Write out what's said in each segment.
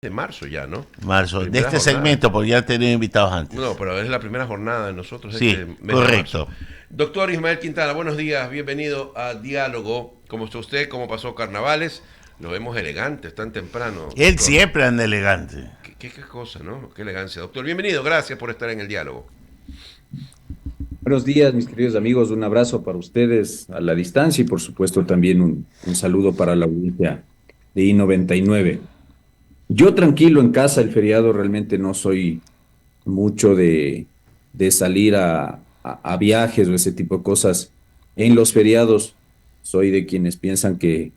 De marzo ya, ¿no? Marzo, de Primera este jornada. segmento, porque ya he tenido invitados antes. No, pero es la primera jornada de nosotros Sí, este mes de marzo. correcto. Doctor Ismael Quintana, buenos días, bienvenido a Diálogo. ¿Cómo está usted? ¿Cómo pasó carnavales? Lo vemos elegantes, tan temprano, Él doctor. siempre anda elegante. ¿Qué cosa, no? Qué elegancia. Doctor, bienvenido, gracias por estar en el diálogo. Buenos días, mis queridos amigos. Un abrazo para ustedes a la distancia y, por supuesto, también un saludo para la audiencia de I99. Yo tranquilo en casa, el feriado realmente no soy mucho de salir a viajes o ese tipo de cosas. En los feriados soy de quienes piensan que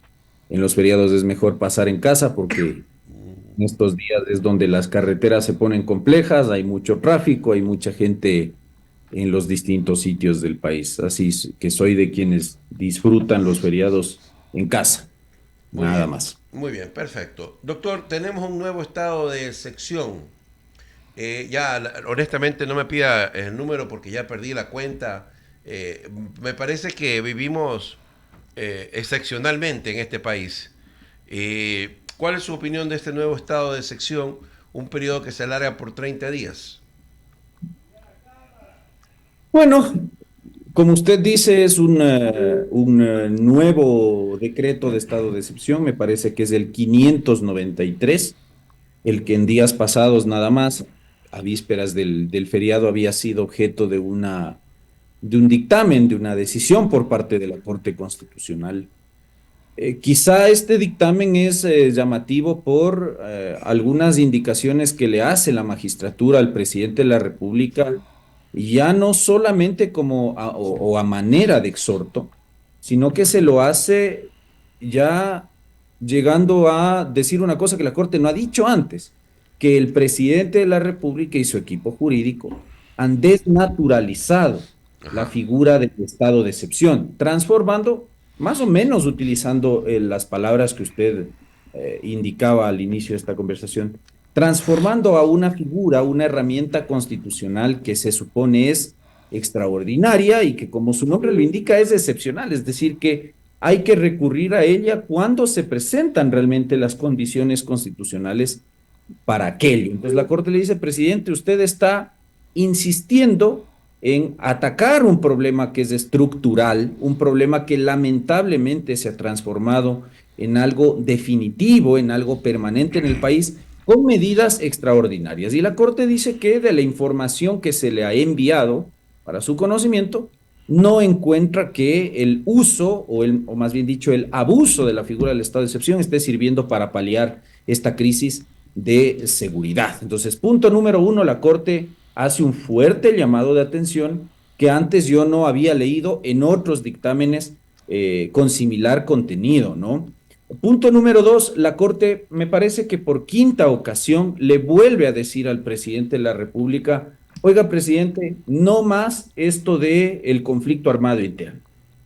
en los feriados es mejor pasar en casa porque en estos días es donde las carreteras se ponen complejas, hay mucho tráfico, hay mucha gente en los distintos sitios del país. Así que soy de quienes disfrutan los feriados en casa, nada más. Muy bien, perfecto. Doctor, tenemos un nuevo estado de sección. Honestamente, no me pida el número porque ya perdí la cuenta. Me parece que vivimos excepcionalmente en este país. ¿Cuál es su opinión de este nuevo estado de sección? Un periodo que se alarga por 30 días. Bueno, como usted dice, es un nuevo decreto de estado de excepción, me parece que es el 593, el que en días pasados nada más, a vísperas del feriado, había sido objeto de un dictamen, de una decisión por parte de la Corte Constitucional. Quizá este dictamen es llamativo por algunas indicaciones que le hace la magistratura al presidente de la República, ya no solamente o a manera de exhorto, sino que se lo hace ya llegando a decir una cosa que la Corte no ha dicho antes, que el presidente de la República y su equipo jurídico han desnaturalizado la Ajá. figura del estado de excepción, transformando más o menos utilizando las palabras que usted indicaba al inicio de esta conversación, transformando a una figura, una herramienta constitucional que se supone es extraordinaria y que, como su nombre lo indica, es excepcional, es decir, que hay que recurrir a ella cuando se presentan realmente las condiciones constitucionales para aquello. Entonces la Corte le dice, presidente, usted está insistiendo en atacar un problema que es estructural, un problema que lamentablemente se ha transformado en algo definitivo, en algo permanente en el país, con medidas extraordinarias. Y la Corte dice que de la información que se le ha enviado para su conocimiento, no encuentra que el uso, o más bien dicho, el abuso de la figura del estado de excepción esté sirviendo para paliar esta crisis de seguridad. Entonces, punto número uno, la Corte hace un fuerte llamado de atención que antes yo no había leído en otros dictámenes con similar contenido, ¿no? Punto número dos, la Corte me parece que por quinta ocasión le vuelve a decir al presidente de la República, oiga, presidente, no más esto de el conflicto armado interno.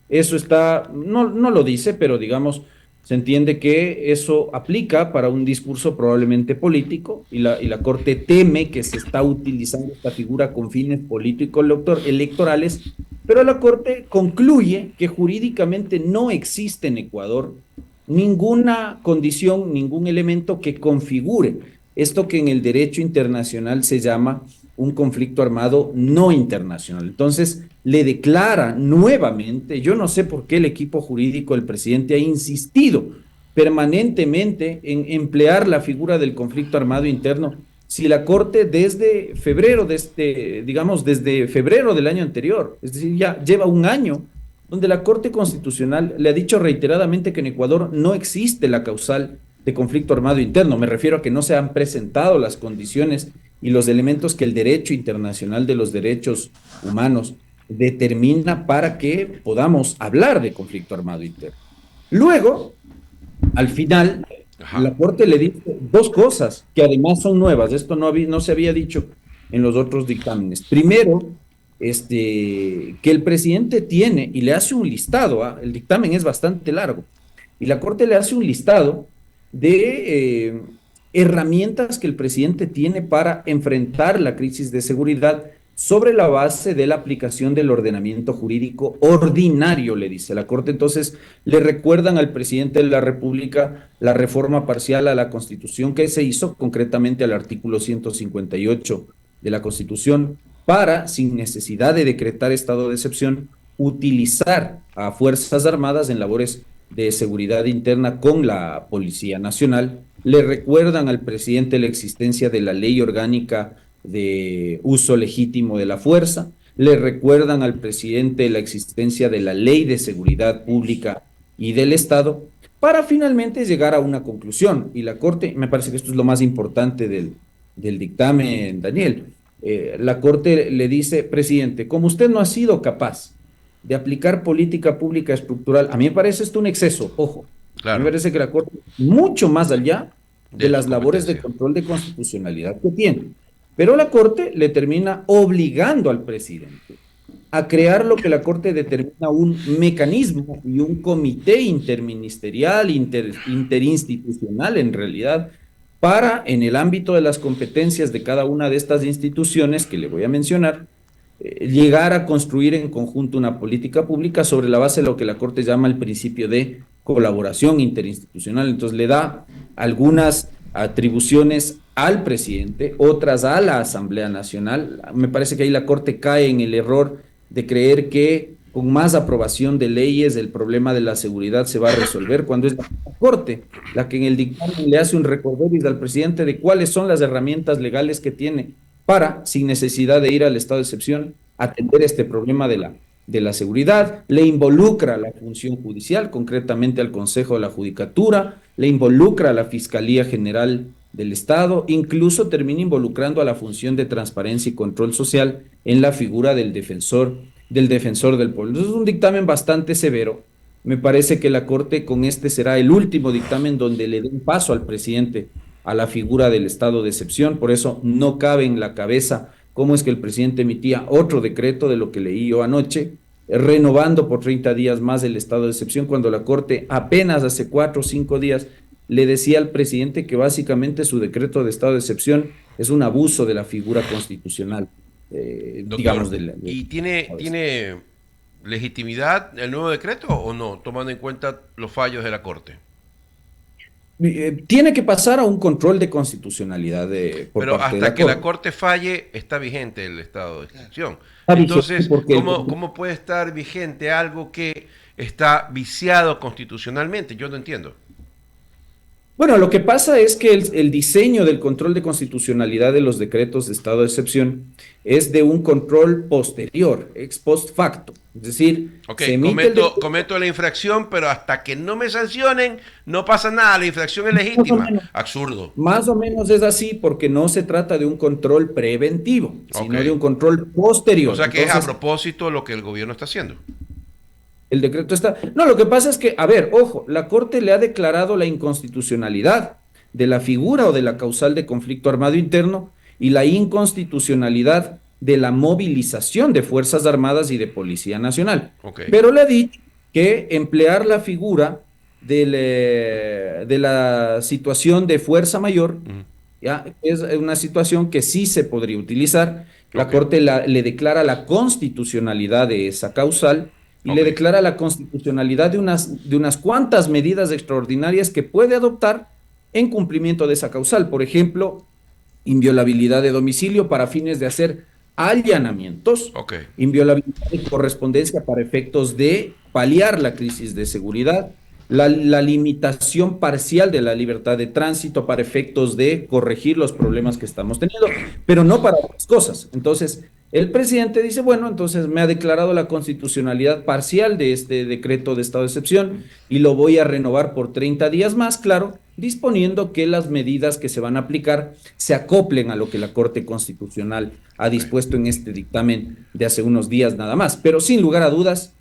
Eso está, no lo dice, pero digamos, se entiende que eso aplica para un discurso probablemente político y la Corte teme que se está utilizando esta figura con fines políticos electorales, pero la Corte concluye que jurídicamente no existe en Ecuador ninguna condición, ningún elemento que configure esto que en el derecho internacional se llama un conflicto armado no internacional. Entonces, le declara nuevamente, yo no sé por qué el equipo jurídico del presidente ha insistido permanentemente en emplear la figura del conflicto armado interno, si la Corte desde febrero, digamos, desde febrero del año anterior, es decir, ya lleva un año, donde la Corte Constitucional le ha dicho reiteradamente que en Ecuador no existe la causal de conflicto armado interno. Me refiero a que no se han presentado las condiciones y los elementos que el derecho internacional de los derechos humanos determina para que podamos hablar de conflicto armado interno. Luego, al final, Ajá. la Corte le dice dos cosas que además son nuevas. Esto no se había dicho en los otros dictámenes. Primero, que el presidente tiene y le hace un listado, ¿ah? El dictamen es bastante largo, y la Corte le hace un listado de herramientas que el presidente tiene para enfrentar la crisis de seguridad sobre la base de la aplicación del ordenamiento jurídico ordinario, le dice la Corte. Entonces, le recuerdan al presidente de la República la reforma parcial a la Constitución que se hizo, concretamente al artículo 158 de la Constitución, para, sin necesidad de decretar estado de excepción, utilizar a Fuerzas Armadas en labores de seguridad interna con la Policía Nacional. Le recuerdan al presidente la existencia de la ley orgánica de uso legítimo de la fuerza, le recuerdan al presidente la existencia de la ley de seguridad pública y del Estado, para finalmente llegar a una conclusión. Y la Corte, me parece que esto es lo más importante del dictamen, Daniel, la Corte le dice, presidente, como usted no ha sido capaz de aplicar política pública estructural, a mí me parece esto un exceso, ojo, a mí me parece que la Corte, mucho más allá de las labores de control de constitucionalidad que tiene, pero la Corte le termina obligando al presidente a crear lo que la Corte determina un mecanismo y un comité interministerial, interinstitucional en realidad, para, en el ámbito de las competencias de cada una de estas instituciones que le voy a mencionar, llegar a construir en conjunto una política pública sobre la base de lo que la Corte llama el principio de colaboración interinstitucional. Entonces le da algunas atribuciones al presidente, otras a la Asamblea Nacional. Me parece que ahí la Corte cae en el error de creer que con más aprobación de leyes el problema de la seguridad se va a resolver, cuando es la Corte la que en el dictamen le hace un recorderis al presidente de cuáles son las herramientas legales que tiene para, sin necesidad de ir al estado de excepción, atender este problema de la seguridad. Le involucra a la función judicial, concretamente al Consejo de la Judicatura, le involucra a la Fiscalía General del Estado, incluso termina involucrando a la función de transparencia y control social en la figura del defensor del pueblo. Entonces es un dictamen bastante severo. Me parece que la Corte con este será el último dictamen donde le den paso al presidente a la figura del estado de excepción. Por eso no cabe en la cabeza cómo es que el presidente emitía otro decreto de lo que leí yo anoche, renovando por 30 días más el estado de excepción, cuando la Corte apenas hace 4 o 5 días le decía al presidente que básicamente su decreto de estado de excepción es un abuso de la figura constitucional. Doctor, digamos, ¿y tiene legitimidad el nuevo decreto o no, tomando en cuenta los fallos de la Corte? Tiene que pasar a un control de constitucionalidad por Pero parte de hasta la que Corte. la Corte falle, está vigente el estado de excepción. Está Entonces, vigente porque ¿cómo puede estar vigente algo que está viciado constitucionalmente? Yo no entiendo. Bueno, lo que pasa es que el diseño del control de constitucionalidad de los decretos de estado de excepción es de un control posterior, ex post facto. Es decir, Ok, se emite cometo la infracción, pero hasta que no me sancionen, no pasa nada, la infracción es legítima. Absurdo. más o menos es así porque no se trata de un control preventivo, sino Ok. de un control posterior. O sea que es a Entonces, propósito lo que el gobierno está haciendo. el decreto está... No, lo que pasa es que, a ver, ojo, la Corte le ha declarado la inconstitucionalidad de la figura o de la causal de conflicto armado interno y la inconstitucionalidad de la movilización de Fuerzas Armadas y de Policía Nacional. Ok. Pero le ha dicho que emplear la figura de la situación de fuerza mayor, ya, es una situación que sí se podría utilizar. La Ok. Corte le declara la constitucionalidad de esa causal y le Ok. declara la constitucionalidad de unas cuantas medidas extraordinarias que puede adoptar en cumplimiento de esa causal. Por ejemplo, inviolabilidad de domicilio para fines de hacer allanamientos, Ok. inviolabilidad de correspondencia para efectos de paliar la crisis de seguridad, la limitación parcial de la libertad de tránsito para efectos de corregir los problemas que estamos teniendo, pero no para otras cosas. Entonces, el presidente dice, bueno, entonces me ha declarado la constitucionalidad parcial de este decreto de estado de excepción y lo voy a renovar por 30 días más, claro, disponiendo que las medidas que se van a aplicar se acoplen a lo que la Corte Constitucional ha dispuesto en este dictamen de hace unos días nada más. Pero sin lugar a dudas,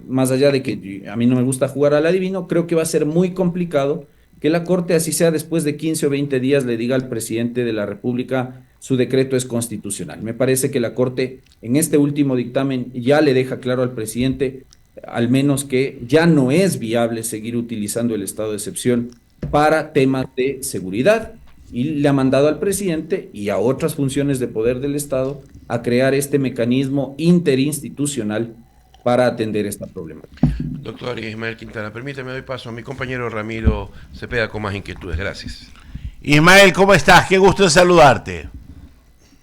más allá de que a mí no me gusta jugar al adivino, creo que va a ser muy complicado que la Corte, así sea después de 15 o 20 días, le diga al presidente de la República su decreto es constitucional. Me parece que la Corte en este último dictamen ya le deja claro al presidente, al menos que ya no es viable seguir utilizando el estado de excepción para temas de seguridad. Y en ese sentido, me parece que la Corte, al menos que ya no es viable seguir utilizando el estado de excepción para temas de seguridad, y le ha mandado al presidente y a otras funciones de poder del Estado a crear este mecanismo interinstitucional para atender esta problemática. Doctor Ismael Quintana, permítame doy paso a mi compañero Ramiro Cepeda con más inquietudes. Gracias. Ismael, ¿cómo estás? Qué gusto de saludarte.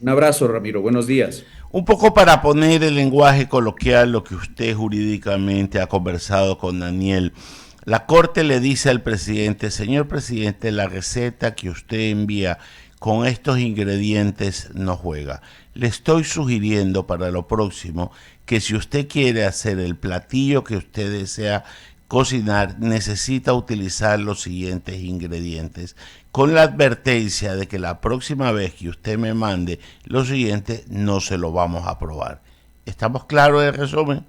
Un abrazo, Ramiro. Buenos días. Un poco para poner el lenguaje coloquial lo que usted jurídicamente ha conversado con Daniel. La Corte le dice al presidente: señor presidente, la receta que usted envía con estos ingredientes no juega. Le estoy sugiriendo para lo próximo que si usted quiere hacer el platillo que usted desea cocinar, necesita utilizar los siguientes ingredientes, con la advertencia de que la próxima vez que usted me mande lo siguiente, no se lo vamos a probar. ¿Estamos claros en el resumen?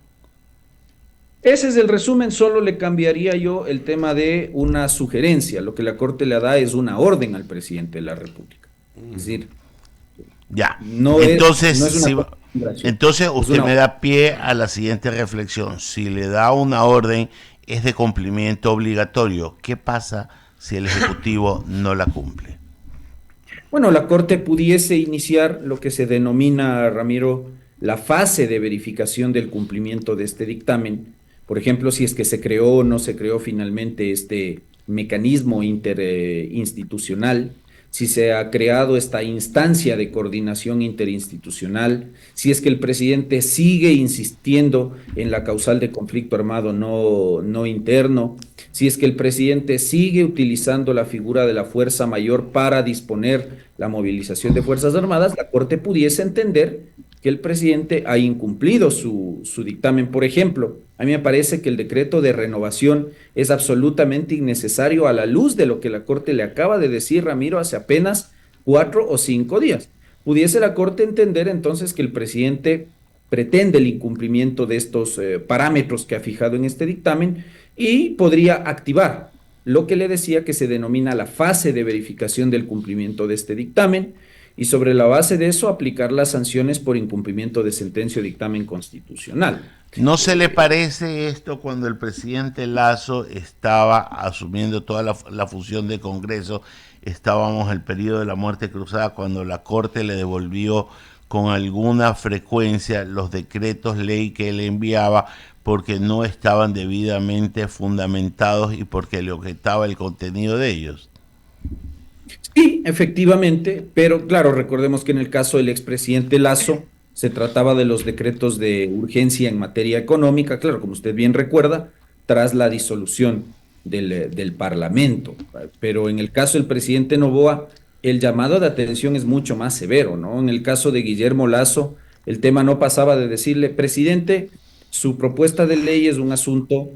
Ese es el resumen, solo le cambiaría yo el tema de una sugerencia. Lo que la Corte le da es una orden al presidente de la República. Es decir, ya. no Entonces, es una entonces usted me da pie a la siguiente reflexión. Si le da una orden, es de cumplimiento obligatorio. ¿Qué pasa si el Ejecutivo no la cumple? Bueno, la Corte pudiese iniciar lo que se denomina, Ramiro, la fase de verificación del cumplimiento de este dictamen. Por ejemplo, si es que se creó o no se creó finalmente este mecanismo interinstitucional, si se ha creado esta instancia de coordinación interinstitucional, si es que el presidente sigue insistiendo en la causal de conflicto armado no interno, si es que el presidente sigue utilizando la figura de la fuerza mayor para disponer la movilización de Fuerzas Armadas, la Corte pudiese entender que el presidente ha incumplido su dictamen. Por ejemplo, a mí me parece que el decreto de renovación es absolutamente innecesario a la luz de lo que la Corte le acaba de decir, Ramiro, hace apenas 4 o 5 días. Pudiese la Corte entender entonces que el presidente pretende el incumplimiento de estos parámetros que ha fijado en este dictamen y podría activar lo que le decía que se denomina la fase de verificación del cumplimiento de este dictamen, y sobre la base de eso aplicar las sanciones por incumplimiento de sentencia o dictamen constitucional. ¿No se le parece esto cuando el presidente Lasso estaba asumiendo toda la función de Congreso? Estábamos en el periodo de la muerte cruzada, cuando la Corte le devolvió con alguna frecuencia los decretos ley que él enviaba porque no estaban debidamente fundamentados y porque le objetaba el contenido de ellos. Sí, efectivamente, pero claro, recordemos que en el caso del expresidente Lasso se trataba de los decretos de urgencia en materia económica, claro, como usted bien recuerda, tras la disolución del Parlamento. Pero en el caso del presidente Noboa, el llamado de atención es mucho más severo, ¿no? En el caso de Guillermo Lasso, el tema no pasaba de decirle: presidente, su propuesta de ley es un asunto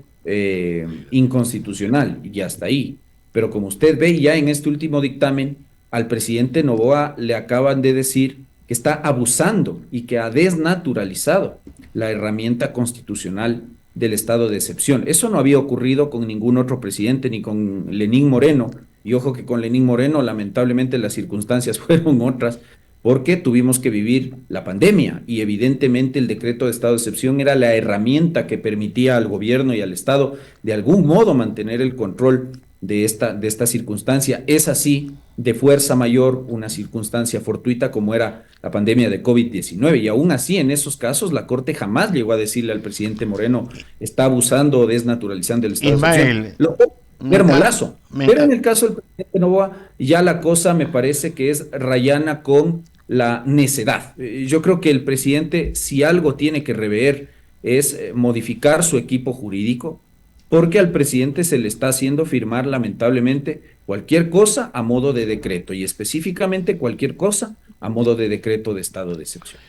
inconstitucional, y hasta ahí. Pero como usted ve ya en este último dictamen, al presidente Noboa le acaban de decir que está abusando y que ha desnaturalizado la herramienta constitucional del estado de excepción. Eso no había ocurrido con ningún otro presidente, ni con Lenín Moreno. Y ojo que con Lenín Moreno, lamentablemente, las circunstancias fueron otras, porque tuvimos que vivir la pandemia y evidentemente el decreto de estado de excepción era la herramienta que permitía al gobierno y al Estado de algún modo mantener el control de esta circunstancia. Es así, de fuerza mayor, una circunstancia fortuita como era la pandemia de COVID-19, y aún así en esos casos la Corte jamás llegó a decirle al presidente Moreno: está abusando o desnaturalizando el estado de excepción. Lo Lasso. Pero en el caso del presidente Noboa, ya la cosa me parece que es rayana con la necedad. Yo creo que el presidente, si algo tiene que rever, es modificar su equipo jurídico, porque al presidente se le está haciendo firmar lamentablemente cualquier cosa a modo de decreto, y específicamente cualquier cosa a modo de decreto de estado de excepción.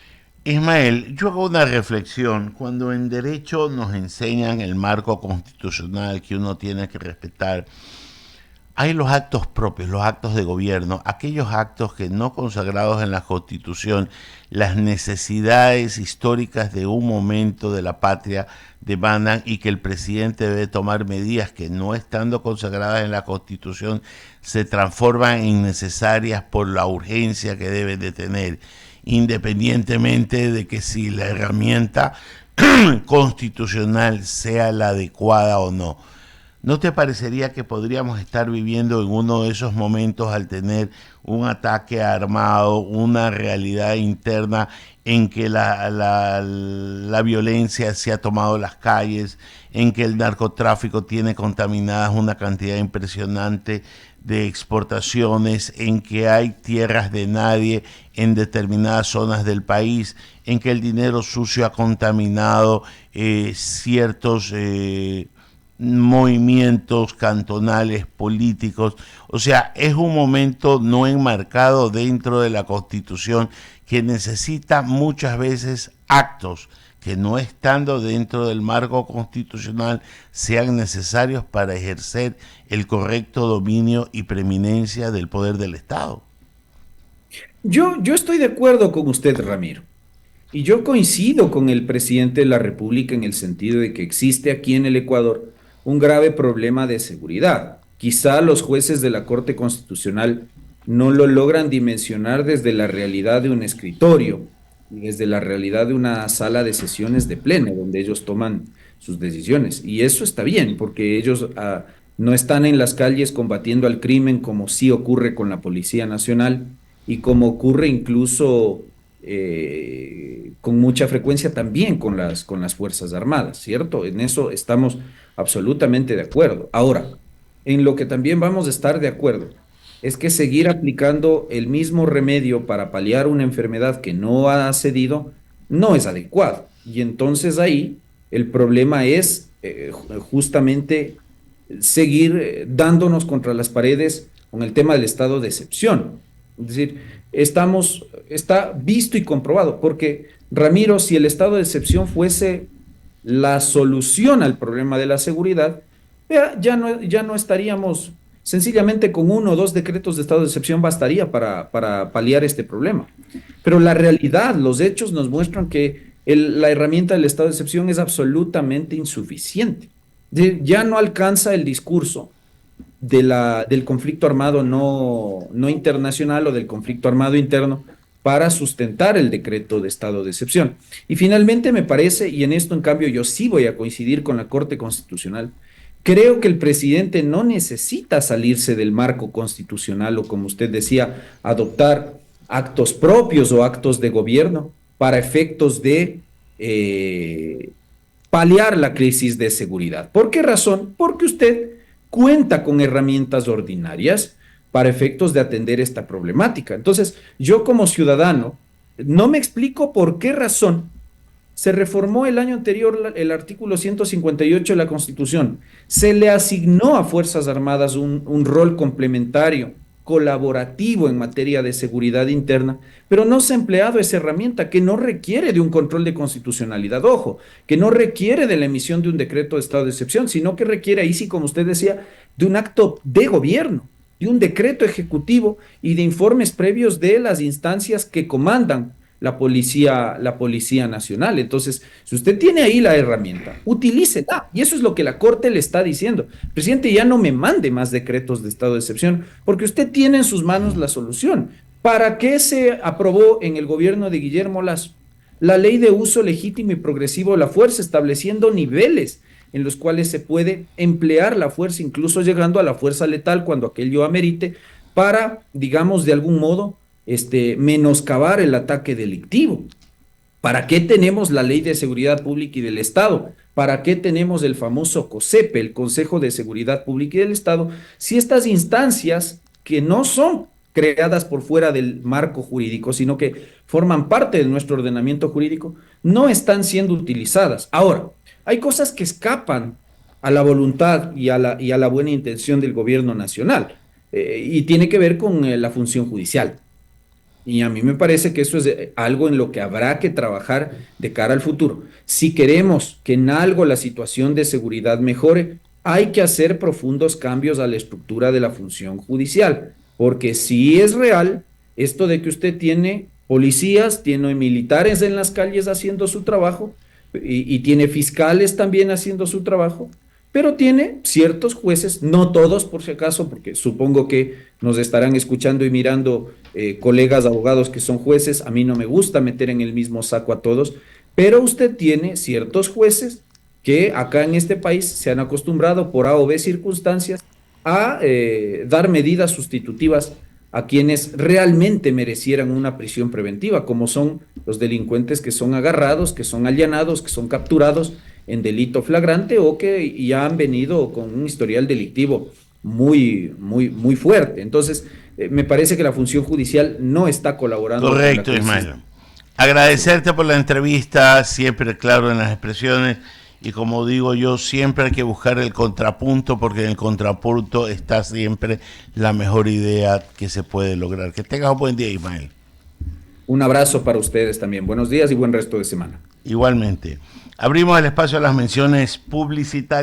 Ismael, yo hago una reflexión. Cuando en derecho nos enseñan el marco constitucional que uno tiene que respetar, hay los actos propios, los actos de gobierno, aquellos actos que no consagrados en la Constitución, las necesidades históricas de un momento de la patria demandan, y que el presidente debe tomar medidas que, no estando consagradas en la Constitución, se transforman en necesarias por la urgencia que deben de tener, independientemente de que si la herramienta constitucional sea la adecuada o no. ¿No te parecería que podríamos estar viviendo en uno de esos momentos al tener un ataque armado, una realidad interna en que la violencia se ha tomado las calles, en que el narcotráfico tiene contaminadas una cantidad impresionante de exportaciones, en que hay tierras de nadie en determinadas zonas del país, en que el dinero sucio ha contaminado ciertos movimientos cantonales políticos? O sea, es un momento no enmarcado dentro de la Constitución que necesita muchas veces actos que, no estando dentro del marco constitucional, sean necesarios para ejercer el correcto dominio y preeminencia del poder del Estado. Yo estoy de acuerdo con usted, Ramiro, y yo coincido con el presidente de la República en el sentido de que existe aquí en el Ecuador un grave problema de seguridad. Quizá los jueces de la Corte Constitucional no lo logran dimensionar desde la realidad de un escritorio y desde la realidad de una sala de sesiones de pleno, donde ellos toman sus decisiones. Y eso está bien, porque ellos no están en las calles combatiendo al crimen como sí ocurre con la Policía Nacional y como ocurre incluso con mucha frecuencia también con las Fuerzas Armadas, ¿cierto? En eso estamos absolutamente de acuerdo. Ahora, en lo que también vamos a estar de acuerdo es que seguir aplicando el mismo remedio para paliar una enfermedad que no ha cedido no es adecuado. Y entonces ahí el problema es justamente seguir dándonos contra las paredes con el tema del estado de excepción. Es decir, está visto y comprobado, porque Ramiro, si el estado de excepción fuese la solución al problema de la seguridad, ya no estaríamos, sencillamente con 1 o 2 decretos de estado de excepción bastaría para paliar este problema. Pero la realidad, los hechos nos muestran que la herramienta del estado de excepción es absolutamente insuficiente. Ya no alcanza el discurso del conflicto armado no internacional o del conflicto armado interno para sustentar el decreto de estado de excepción. Y finalmente me parece, y en esto en cambio yo sí voy a coincidir con la Corte Constitucional, creo que el presidente no necesita salirse del marco constitucional o, como usted decía, adoptar actos propios o actos de gobierno para efectos de paliar la crisis de seguridad. ¿Por qué razón? Porque usted cuenta con herramientas ordinarias para efectos de atender esta problemática. Entonces, yo como ciudadano no me explico por qué razón se reformó el año anterior el artículo 158 de la Constitución. Se le asignó a Fuerzas Armadas un rol complementario, colaborativo en materia de seguridad interna, pero no se ha empleado esa herramienta que no requiere de un control de constitucionalidad, ojo, que no requiere de la emisión de un decreto de estado de excepción, sino que requiere, ahí sí, como usted decía, de un acto de gobierno, de un decreto ejecutivo y de informes previos de las instancias que comandan la Policía Nacional. Entonces, si usted tiene ahí la herramienta, utilícela. Y eso es lo que la Corte le está diciendo. Presidente, ya no me mande más decretos de estado de excepción, porque usted tiene en sus manos la solución. ¿Para qué se aprobó en el gobierno de Guillermo Lasso la ley de uso legítimo y progresivo de la fuerza, estableciendo niveles en los cuales se puede emplear la fuerza, incluso llegando a la fuerza letal cuando aquello amerite, para, digamos, de algún modo, menoscabar el ataque delictivo? ¿Para qué tenemos la Ley de Seguridad Pública y del Estado? ¿Para qué tenemos el famoso COSEPE, el Consejo de Seguridad Pública y del Estado, si estas instancias que no son creadas por fuera del marco jurídico, sino que forman parte de nuestro ordenamiento jurídico, no están siendo utilizadas? Ahora, hay cosas que escapan a la voluntad y a la buena intención del gobierno nacional, y tiene que ver con la función judicial. Y a mí me parece que eso es algo en lo que habrá que trabajar de cara al futuro. Si queremos que en algo la situación de seguridad mejore, hay que hacer profundos cambios a la estructura de la función judicial, porque si es real esto de que usted tiene policías, tiene militares en las calles haciendo su trabajo y tiene fiscales también haciendo su trabajo, pero tiene ciertos jueces, no todos por si acaso, porque supongo que nos estarán escuchando y mirando colegas abogados que son jueces. A mí no me gusta meter en el mismo saco a todos, pero usted tiene ciertos jueces que acá en este país se han acostumbrado por A o B circunstancias a dar medidas sustitutivas a quienes realmente merecieran una prisión preventiva, como son los delincuentes que son agarrados, que son allanados, que son capturados en delito flagrante o que ya han venido con un historial delictivo muy fuerte. Entonces, me parece que la función judicial no está colaborando. Correcto, Ismael. Agradecerte por la entrevista, siempre claro en las expresiones. Y como digo yo, siempre hay que buscar el contrapunto, porque en el contrapunto está siempre la mejor idea que se puede lograr. Que tengas un buen día, Ismael. Un abrazo para ustedes también. Buenos días y buen resto de semana. Igualmente. Abrimos el espacio a las menciones publicitarias.